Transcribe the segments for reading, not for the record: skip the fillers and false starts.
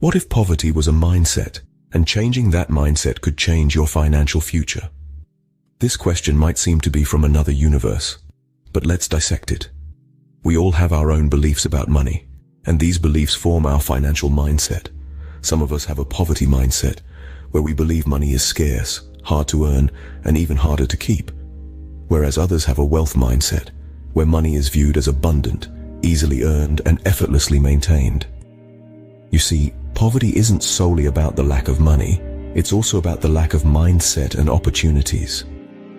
What if poverty was a mindset, and changing that mindset could change your financial future? This question might seem to be from another universe, but let's dissect it. We all have our own beliefs about money, and these beliefs form our financial mindset. Some of us have a poverty mindset, where we believe money is scarce, hard to earn, and even harder to keep. Whereas others have a wealth mindset, where money is viewed as abundant, easily earned, and effortlessly maintained. You see, poverty isn't solely about the lack of money, it's also about the lack of mindset and opportunities.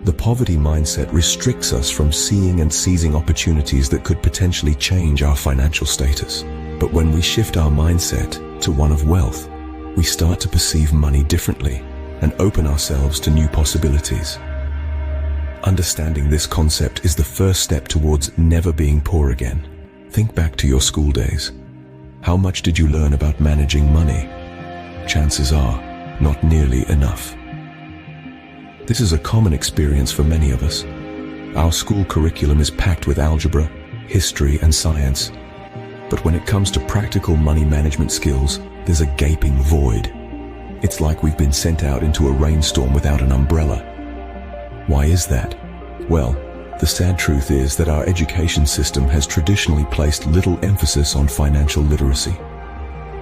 The poverty mindset restricts us from seeing and seizing opportunities that could potentially change our financial status. But when we shift our mindset to one of wealth, we start to perceive money differently and open ourselves to new possibilities. Understanding this concept is the first step towards never being poor again. Think back to your school days. How much did you learn about managing money? Chances are, not nearly enough. This is a common experience for many of us. Our school curriculum is packed with algebra, history, and science. But when it comes to practical money management skills, there's a gaping void. It's like we've been sent out into a rainstorm without an umbrella. Why is that? Well, the sad truth is that our education system has traditionally placed little emphasis on financial literacy.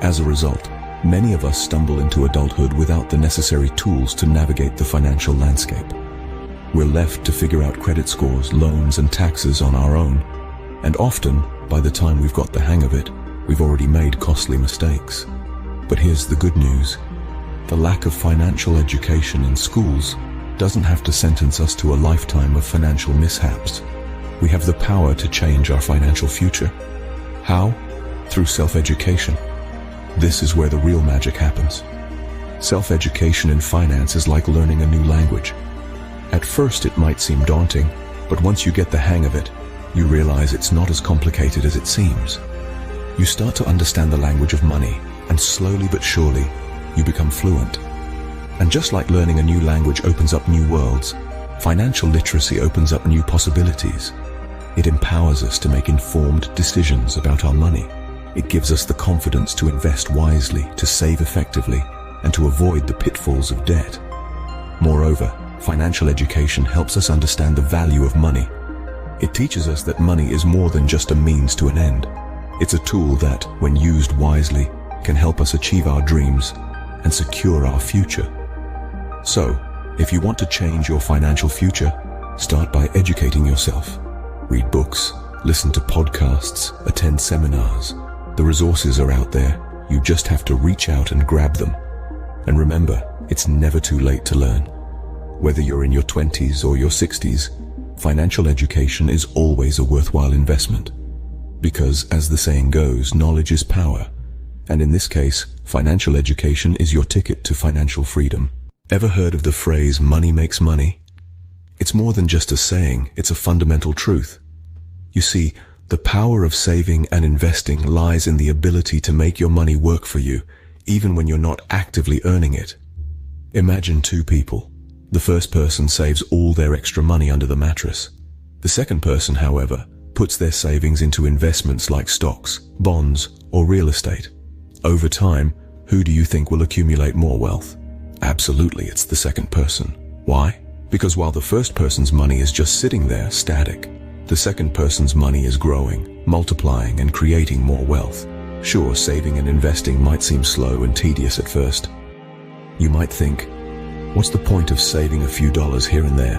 As a result, many of us stumble into adulthood without the necessary tools to navigate the financial landscape. We're left to figure out credit scores, loans, and taxes on our own. And often, by the time we've got the hang of it, we've already made costly mistakes. But here's the good news. The lack of financial education in schools doesn't have to sentence us to a lifetime of financial mishaps. We have the power to change our financial future. How? Through self-education. This is where the real magic happens. Self-education in finance is like learning a new language. At first it might seem daunting, but once you get the hang of it, you realize it's not as complicated as it seems. You start to understand the language of money, and slowly but surely, you become fluent. And just like learning a new language opens up new worlds, financial literacy opens up new possibilities. It empowers us to make informed decisions about our money. It gives us the confidence to invest wisely, to save effectively, and to avoid the pitfalls of debt. Moreover, financial education helps us understand the value of money. It teaches us that money is more than just a means to an end. It's a tool that, when used wisely, can help us achieve our dreams and secure our future. So, if you want to change your financial future, start by educating yourself. Read books, listen to podcasts, attend seminars. The resources are out there. You just have to reach out and grab them. And remember, it's never too late to learn. Whether you're in your 20s or your 60s, financial education is always a worthwhile investment. Because, as the saying goes, knowledge is power. And in this case, financial education is your ticket to financial freedom. Ever heard of the phrase, money makes money? It's more than just a saying, it's a fundamental truth. You see, the power of saving and investing lies in the ability to make your money work for you, even when you're not actively earning it. Imagine two people. The first person saves all their extra money under the mattress. The second person, however, puts their savings into investments like stocks, bonds, or real estate. Over time, who do you think will accumulate more wealth? Absolutely, it's the second person. Why? Because while the first person's money is just sitting there, static, the second person's money is growing, multiplying, and creating more wealth. Sure, saving and investing might seem slow and tedious at first. You might think, what's the point of saving a few dollars here and there?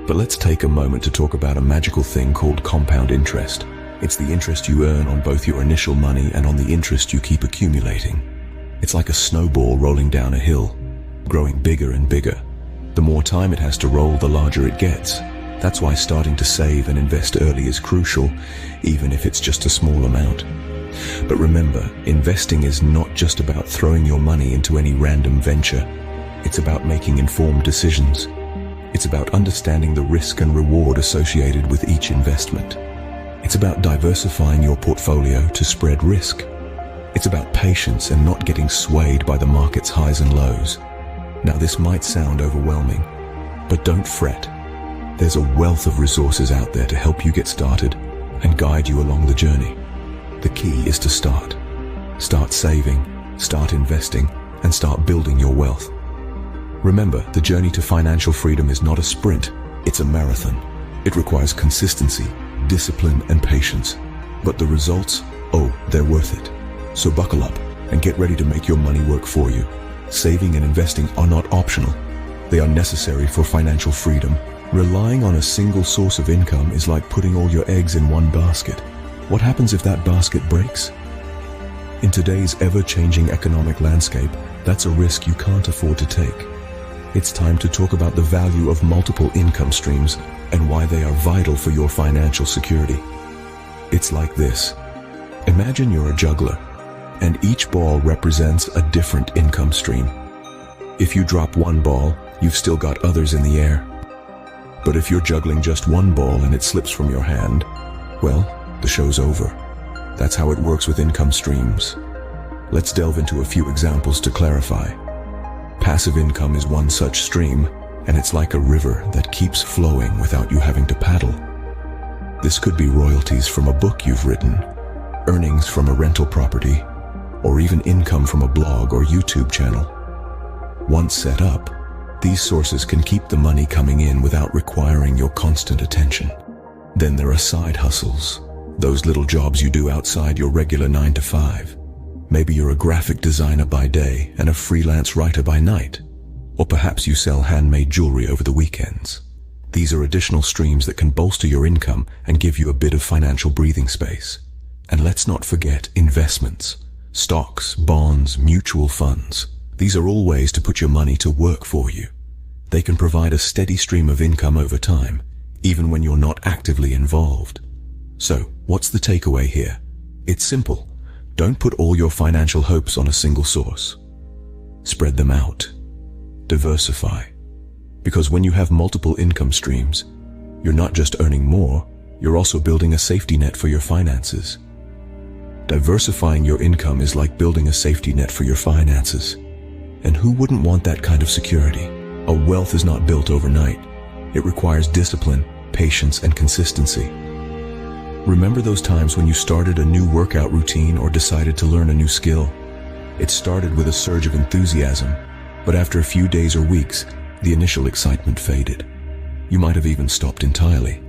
But let's take a moment to talk about a magical thing called compound interest. It's the interest you earn on both your initial money and on the interest you keep accumulating. It's like a snowball rolling down a hill, growing bigger and bigger. The more time it has to roll, the larger it gets. That's why starting to save and invest early is crucial, even if it's just a small amount. But remember, investing is not just about throwing your money into any random venture. It's about making informed decisions. It's about understanding the risk and reward associated with each investment. It's about diversifying your portfolio to spread risk. It's about patience and not getting swayed by the market's highs and lows. Now, this might sound overwhelming, but don't fret. There's a wealth of resources out there to help you get started and guide you along the journey. The key is to start. Start saving, start investing, and start building your wealth. Remember, the journey to financial freedom is not a sprint, it's a marathon. It requires consistency, discipline, and patience. But the results, oh, they're worth it. So buckle up and get ready to make your money work for you. Saving and investing are not optional. They are necessary for financial freedom. Relying on a single source of income is like putting all your eggs in one basket. What happens if that basket breaks? In today's ever-changing economic landscape, that's a risk you can't afford to take. It's time to talk about the value of multiple income streams and why they are vital for your financial security. It's like this. Imagine you're a juggler, and each ball represents a different income stream. If you drop one ball, you've still got others in the air. But if you're juggling just one ball and it slips from your hand, well, the show's over. That's how it works with income streams. Let's delve into a few examples to clarify. Passive income is one such stream, and it's like a river that keeps flowing without you having to paddle. This could be royalties from a book you've written, earnings from a rental property, or even income from a blog or YouTube channel. Once set up, these sources can keep the money coming in without requiring your constant attention. Then there are side hustles, those little jobs you do outside your regular 9 to 5. Maybe you're a graphic designer by day and a freelance writer by night. Or perhaps you sell handmade jewelry over the weekends. These are additional streams that can bolster your income and give you a bit of financial breathing space. And let's not forget investments. Stocks, bonds, mutual funds. These are all ways to put your money to work for you. They can provide a steady stream of income over time, even when you're not actively involved. So, what's the takeaway here? It's simple. Don't put all your financial hopes on a single source. Spread them out. Diversify. Because when you have multiple income streams, you're not just earning more, you're also building a safety net for your finances. Diversifying your income is like building a safety net for your finances. And who wouldn't want that kind of security? A wealth is not built overnight. It requires discipline, patience, and consistency. Remember those times when you started a new workout routine or decided to learn a new skill? It started with a surge of enthusiasm, but after a few days or weeks, the initial excitement faded. You might have even stopped entirely.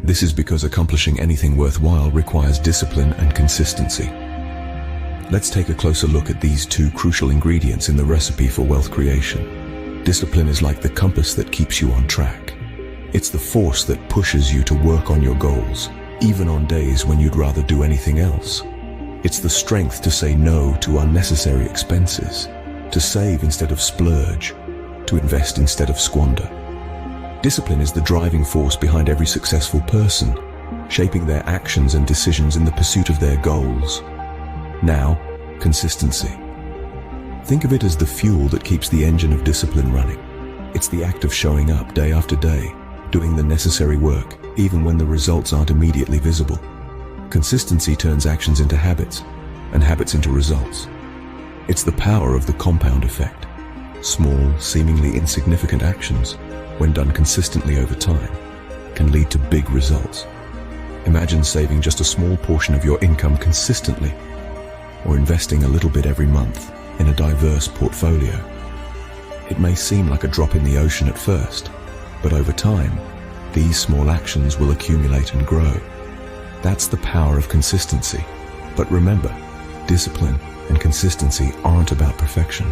This is because accomplishing anything worthwhile requires discipline and consistency. Let's take a closer look at these two crucial ingredients in the recipe for wealth creation. Discipline is like the compass that keeps you on track. It's the force that pushes you to work on your goals, even on days when you'd rather do anything else. It's the strength to say no to unnecessary expenses, to save instead of splurge, to invest instead of squander. Discipline is the driving force behind every successful person, shaping their actions and decisions in the pursuit of their goals. Now, consistency. Think of it as the fuel that keeps the engine of discipline running. It's the act of showing up day after day, doing the necessary work, even when the results aren't immediately visible. Consistency turns actions into habits, and habits into results. It's the power of the compound effect. Small, seemingly insignificant actions, when done consistently over time, can lead to big results. Imagine saving just a small portion of your income consistently, or investing a little bit every month in a diverse portfolio. It may seem like a drop in the ocean at first, but over time, these small actions will accumulate and grow. That's the power of consistency. But remember, discipline and consistency aren't about perfection.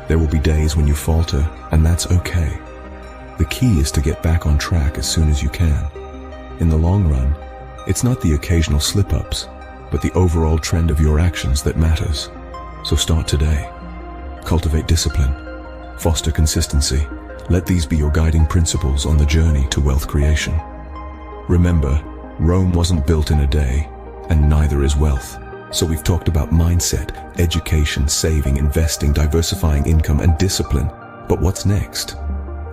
There will be days when you falter, and that's okay. The key is to get back on track as soon as you can. In the long run, it's not the occasional slip-ups, but the overall trend of your actions that matters. So start today. Cultivate discipline. Foster consistency. Let these be your guiding principles on the journey to wealth creation. Remember, Rome wasn't built in a day, and neither is wealth. So we've talked about mindset, education, saving, investing, diversifying income, and discipline. But what's next?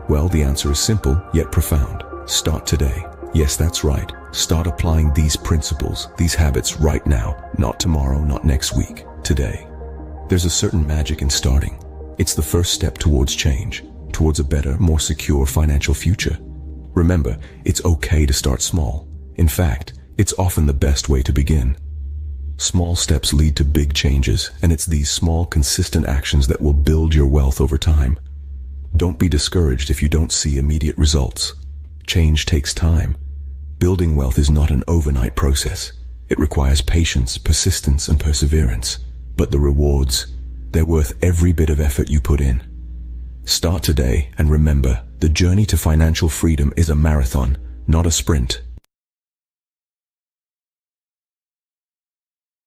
Well, the answer is simple, yet profound. Start today. Yes, that's right. Start applying these principles, these habits right now. Not tomorrow, not next week. Today. There's a certain magic in starting. It's the first step towards change, towards a better, more secure financial future. Remember, it's okay to start small. In fact, it's often the best way to begin. Small steps lead to big changes, and it's these small, consistent actions that will build your wealth over time. Don't be discouraged if you don't see immediate results. Change takes time. Building wealth is not an overnight process. It requires patience, persistence, and perseverance. But the rewards, they're worth every bit of effort you put in. Start today, and remember, the journey to financial freedom is a marathon, not a sprint.